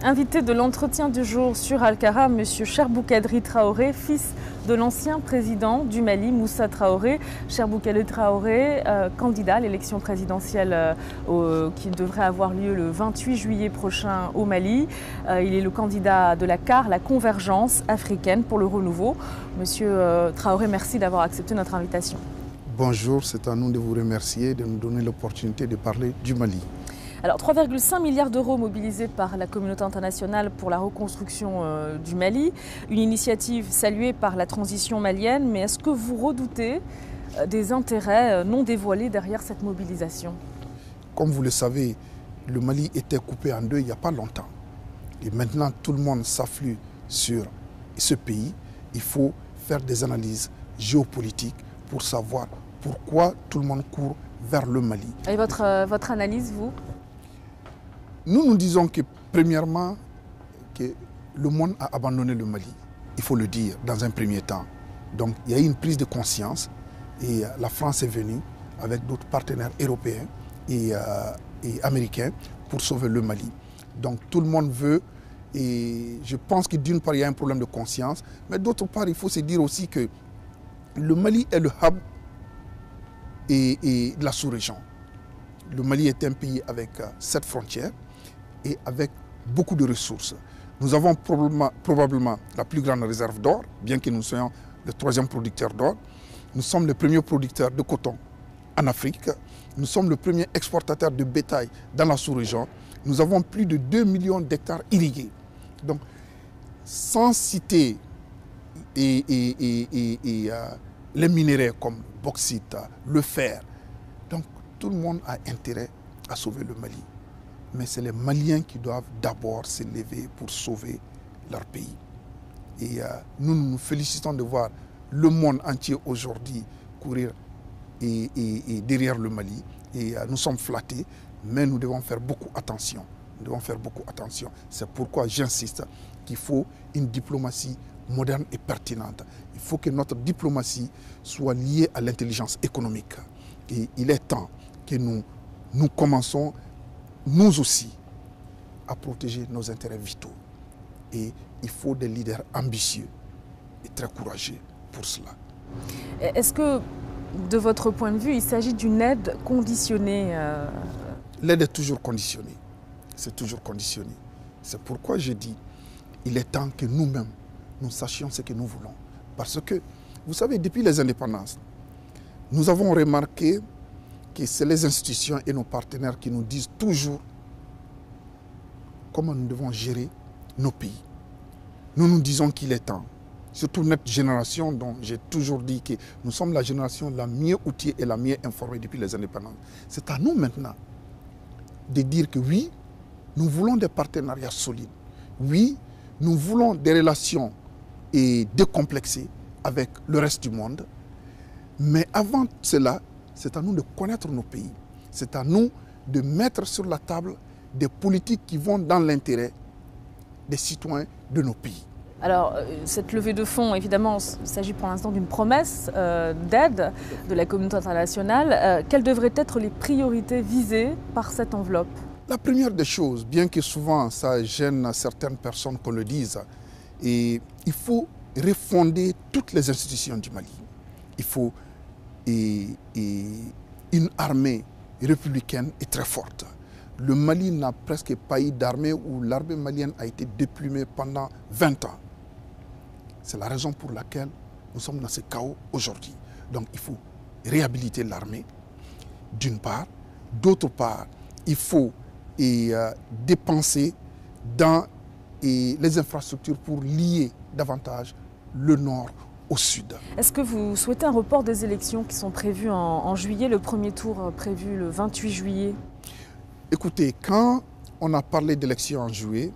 Invité de l'entretien du jour sur Alcara, M. Cherboukadri Traoré, fils de l'ancien président du Mali, Moussa Traoré. Cherboukadri Traoré, candidat à l'élection présidentielle qui devrait avoir lieu le 28 juillet prochain au Mali. Il est le candidat de la CAR, la Convergence africaine pour le renouveau. Monsieur Traoré, merci d'avoir accepté notre invitation. Bonjour, c'est à nous de vous remercier de nous donner l'opportunité de parler du Mali. Alors 3,5 milliards d'euros mobilisés par la communauté internationale pour la reconstruction du Mali, une initiative saluée par la transition malienne, mais est-ce que vous redoutez des intérêts non dévoilés derrière cette mobilisation? Comme vous le savez, le Mali était coupé en deux il n'y a pas longtemps. Et maintenant, tout le monde s'afflue sur ce pays. Il faut faire des analyses géopolitiques pour savoir pourquoi tout le monde court vers le Mali. Et votre analyse, vous? Nous disons que, premièrement, que le monde a abandonné le Mali. Il faut le dire, dans un premier temps. Donc, il y a eu une prise de conscience et la France est venue avec d'autres partenaires européens et américains pour sauver le Mali. Donc, tout le monde veut, et je pense que d'une part, il y a un problème de conscience, mais d'autre part, il faut se dire aussi que le Mali est le hub et de la sous-région. Le Mali est un pays avec 7 frontières et avec beaucoup de ressources. Nous avons probablement la plus grande réserve d'or, bien que nous soyons le 3e producteur d'or. Nous sommes le premier producteur de coton en Afrique. Nous sommes le premier exportateur de bétail dans la sous-région. Nous avons plus de 2 millions d'hectares irrigués. Donc, sans citer les minéraux comme le bauxite, le fer, donc tout le monde a intérêt à sauver le Mali. Mais c'est les Maliens qui doivent d'abord se lever pour sauver leur pays. Et nous nous félicitons de voir le monde entier aujourd'hui courir derrière le Mali. Et nous sommes flattés, mais nous devons faire beaucoup attention. Nous devons faire beaucoup attention. C'est pourquoi j'insiste qu'il faut une diplomatie moderne et pertinente. Il faut que notre diplomatie soit liée à l'intelligence économique. Et il est temps que nous commençons nous aussi, à protéger nos intérêts vitaux. Et il faut des leaders ambitieux et très courageux pour cela. Est-ce que, de votre point de vue, il s'agit d'une aide conditionnée? L'aide est toujours conditionnée. C'est toujours conditionné. C'est pourquoi je dis, il est temps que nous-mêmes, nous sachions ce que nous voulons. Parce que, vous savez, depuis les indépendances, nous avons remarqué que c'est les institutions et nos partenaires qui nous disent toujours comment nous devons gérer nos pays. Nous nous disons qu'il est temps, surtout notre génération dont j'ai toujours dit que nous sommes la génération la mieux outillée et la mieux informée depuis les indépendances. C'est à nous maintenant de dire que oui, nous voulons des partenariats solides. Oui, nous voulons des relations décomplexées avec le reste du monde. Mais avant cela, c'est à nous de connaître nos pays. C'est à nous de mettre sur la table des politiques qui vont dans l'intérêt des citoyens de nos pays. Alors, cette levée de fonds, évidemment, il s'agit pour l'instant d'une promesse d'aide de la communauté internationale. Quelles devraient être les priorités visées par cette enveloppe? La première des choses, bien que souvent ça gêne certaines personnes qu'on le dise, et il faut refonder toutes les institutions du Mali. Il faut une armée républicaine est très forte. Le Mali n'a presque pas eu d'armée où l'armée malienne a été déplumée pendant 20 ans. C'est la raison pour laquelle nous sommes dans ce chaos aujourd'hui. Donc il faut réhabiliter l'armée, d'une part. D'autre part, il faut dépenser dans les infrastructures pour lier davantage le nord au sud. Est-ce que vous souhaitez un report des élections qui sont prévues en juillet, le premier tour prévu le 28 juillet? Écoutez, quand on a parlé d'élections en juillet,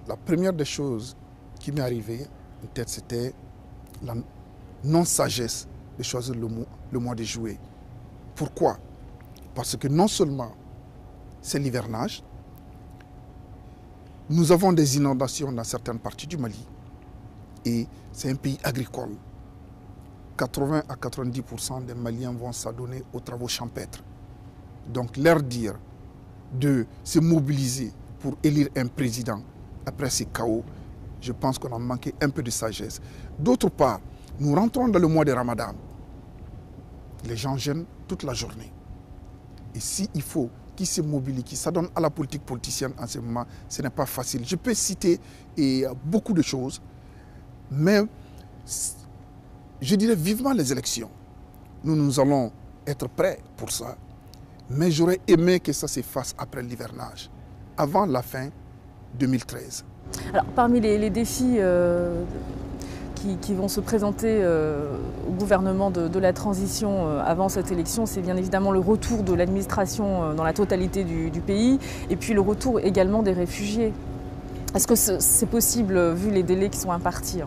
la première des choses qui m'est arrivée en tête, c'était la non-sagesse de choisir le mois de juillet. Pourquoi? Parce que non seulement c'est l'hivernage, nous avons des inondations dans certaines parties du Mali, et c'est un pays agricole. 80 à 90% des Maliens vont s'adonner aux travaux champêtres. Donc leur dire de se mobiliser pour élire un président après ces chaos, je pense qu'on a manqué un peu de sagesse. D'autre part, nous rentrons dans le mois de Ramadan. Les gens jeûnent toute la journée. Et s'il faut qu'ils se mobilisent, qu'ils s'adonnent à la politique politicienne en ce moment, ce n'est pas facile. Je peux citer beaucoup de choses, mais je dirais vivement les élections. Nous allons être prêts pour ça, mais j'aurais aimé que ça se fasse après l'hivernage, avant la fin 2013. Alors, parmi les défis qui vont se présenter au gouvernement de la transition avant cette élection, c'est bien évidemment le retour de l'administration dans la totalité du pays, et puis le retour également des réfugiés. Est-ce que c'est possible, vu les délais qui sont impartis?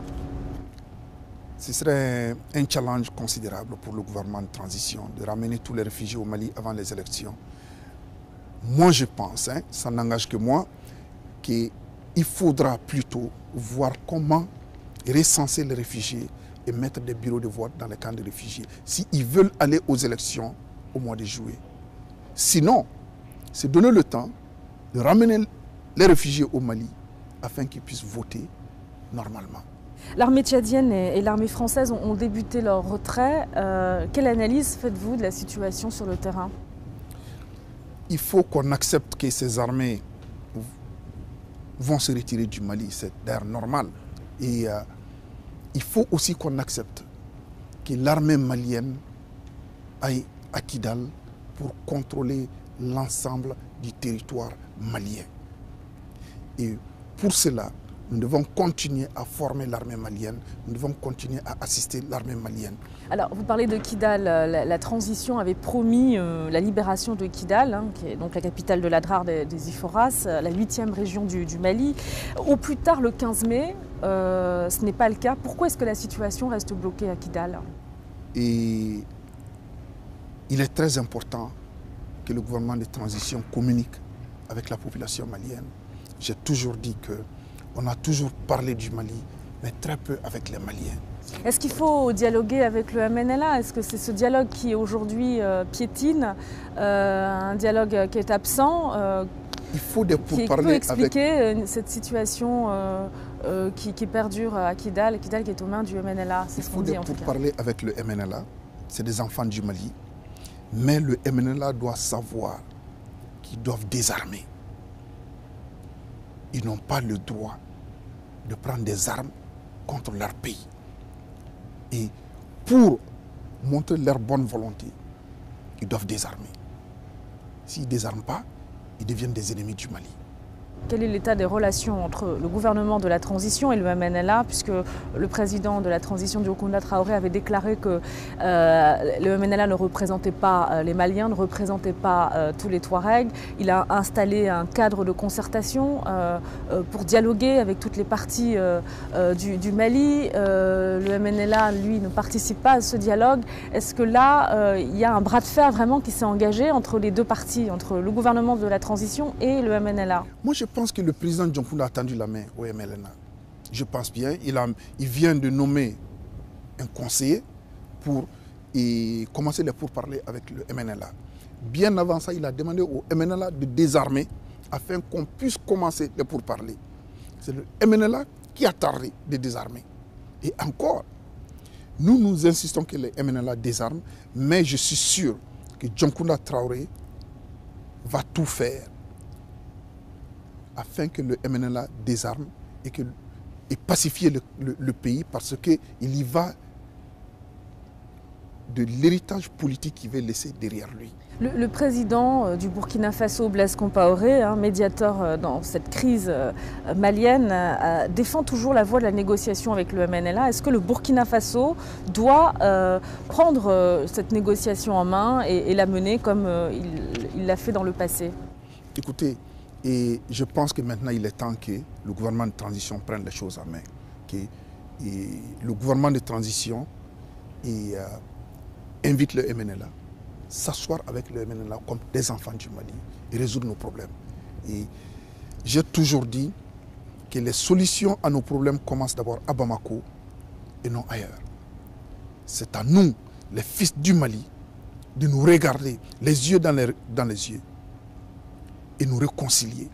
Ce serait un challenge considérable pour le gouvernement de transition de ramener tous les réfugiés au Mali avant les élections. Moi, je pense, ça n'engage que moi, qu'il faudra plutôt voir comment recenser les réfugiés et mettre des bureaux de vote dans les camps de réfugiés s'ils veulent aller aux élections au mois de juillet. Sinon, c'est donner le temps de ramener les réfugiés au Mali afin qu'ils puissent voter normalement. L'armée tchadienne et l'armée française ont débuté leur retrait. Quelle analyse faites-vous de la situation sur le terrain? Il faut qu'on accepte que ces armées vont se retirer du Mali, c'est d'ailleurs normal. Et il faut aussi qu'on accepte que l'armée malienne aille à Kidal pour contrôler l'ensemble du territoire malien. Et pour cela, nous devons continuer à former l'armée malienne, nous devons continuer à assister l'armée malienne. Alors, vous parlez de Kidal, la transition avait promis la libération de Kidal, qui est donc la capitale de l'Adrar des Iforas, la 8e région du Mali. Au plus tard, le 15 mai, ce n'est pas le cas. Pourquoi est-ce que la situation reste bloquée à Kidal? Et il est très important que le gouvernement de transition communique avec la population malienne. J'ai toujours dit que on a toujours parlé du Mali, mais très peu avec les Maliens. Est-ce qu'il faut dialoguer avec le MNLA? Est-ce que c'est ce dialogue qui aujourd'hui piétine, un dialogue qui est absent, il faut des pourparlers qui peut expliquer cette situation qui perdure à Kidal qui est aux mains du MNLA? Il faut des pourparlers avec le MNLA, c'est des enfants du Mali, mais le MNLA doit savoir qu'ils doivent désarmer. Ils n'ont pas le droit de prendre des armes contre leur pays. Et pour montrer leur bonne volonté, ils doivent désarmer. S'ils ne désarment pas, ils deviennent des ennemis du Mali. Quel est l'état des relations entre le gouvernement de la transition et le MNLA, puisque le président de la transition, Diokounda Traoré, avait déclaré que le MNLA ne représentait pas les Maliens, ne représentait pas tous les Touaregs. Il a installé un cadre de concertation pour dialoguer avec toutes les parties du Mali. Le MNLA, lui, ne participe pas à ce dialogue. Est-ce que là, il y a un bras de fer vraiment qui s'est engagé entre les deux parties, entre le gouvernement de la transition et le MNLA? Moi, je pense que le président Diokounda a tendu la main au MNLA. Je pense bien. Il vient de nommer un conseiller pour commencer les pourparlers avec le MNLA. Bien avant ça, il a demandé au MNLA de désarmer afin qu'on puisse commencer les pourparlers. C'est le MNLA qui a tardé de désarmer. Et encore, nous insistons que le MNLA désarme, mais je suis sûr que Diokounda Traoré va tout faire afin que le MNLA désarme et pacifie le pays, parce qu'il y va de l'héritage politique qu'il veut laisser derrière lui. Le président du Burkina Faso, Blaise Compaoré, médiateur dans cette crise malienne, défend toujours la voie de la négociation avec le MNLA. Est-ce que le Burkina Faso doit prendre cette négociation en main et la mener comme il l'a fait dans le passé? Écoutez, et je pense que maintenant il est temps que le gouvernement de transition prenne les choses en main. Que le gouvernement de transition invite le MNLA, s'asseoir avec le MNLA comme des enfants du Mali et résoudre nos problèmes. Et j'ai toujours dit que les solutions à nos problèmes commencent d'abord à Bamako et non ailleurs. C'est à nous, les fils du Mali, de nous regarder les yeux dans les yeux et nous réconcilier.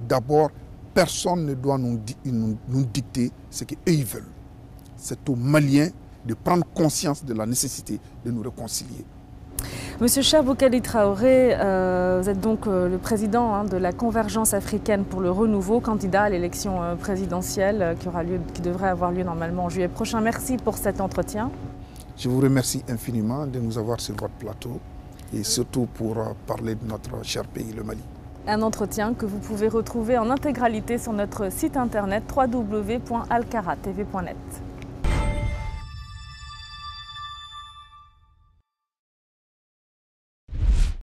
d'abord, personne ne doit nous dicter ce qu'eux ils veulent. C'est aux Maliens de prendre conscience de la nécessité de nous réconcilier. Monsieur Cher Boukali Traoré, vous êtes donc le président de la Convergence africaine pour le renouveau, candidat à l'élection présidentielle qui devrait avoir lieu normalement en juillet prochain. Merci pour cet entretien. Je vous remercie infiniment de nous avoir sur votre plateau et surtout pour parler de notre cher pays, le Mali. Un entretien que vous pouvez retrouver en intégralité sur notre site internet www.alkaratv.net.